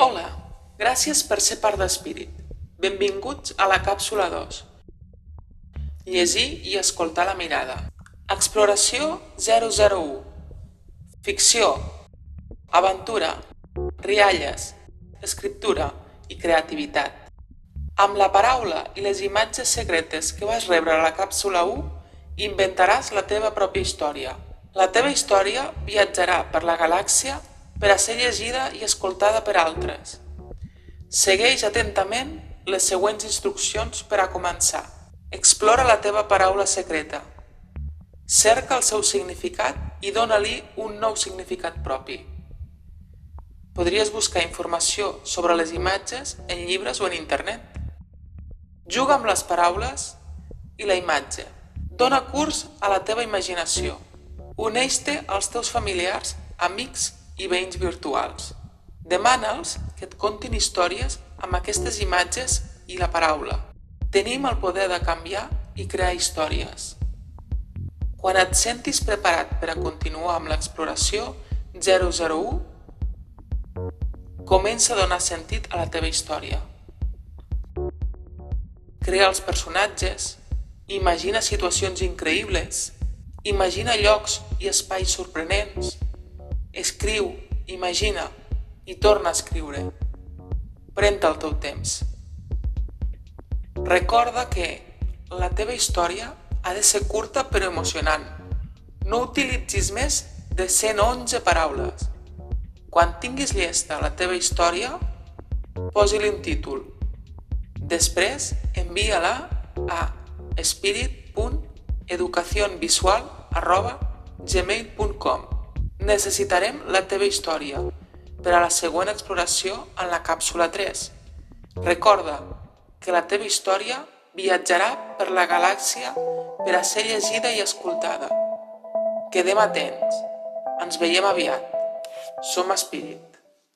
Hola, gràcies per ser part d'Espírit. Benvinguts a la càpsula 2. Llegir i escoltar la mirada. Exploració 001. Ficció, aventura, rialles, escriptura i creativitat. Amb la paraula i les imatges secretes que vas rebre a la càpsula 1, inventaràs la teva pròpia història. La teva història viatjarà per la galàxia per a ser llegida i escoltada per altres. Segueix atentament les següents instruccions per a començar. Explora la teva paraula secreta. Cerca el seu significat i dóna-li un nou significat propi. Podries buscar informació sobre les imatges en llibres o en internet. Juga amb les paraules i la imatge. Dóna curs a la teva imaginació. Uneix-te als teus familiars, amics i veïns virtuals. Demana'ls que et contin històries amb aquestes imatges i la paraula. Tenim el poder de canviar i crear històries. Quan et sentis preparat per a continuar amb l'exploració 001, comença a donar sentit a la teva història. Crea els personatges, imagina situacions increïbles, imagina llocs i espais sorprenents, escriu, imagina i torna a escriure. Pren-te el teu temps. Recorda que la teva història ha de ser curta però emocionant. No utilitzis més de 111 paraules. Quan tinguis llesta la teva història, posi-li un títol. Després, envia-la a spirit.educacionvisual@gmail.com. Necessitarem la teva història per a la següent exploració en la càpsula 3. Recorda que la teva història viatjarà per la galàxia per a ser llegida i escoltada. Quedem atents. Ens veiem aviat. Som Espírit.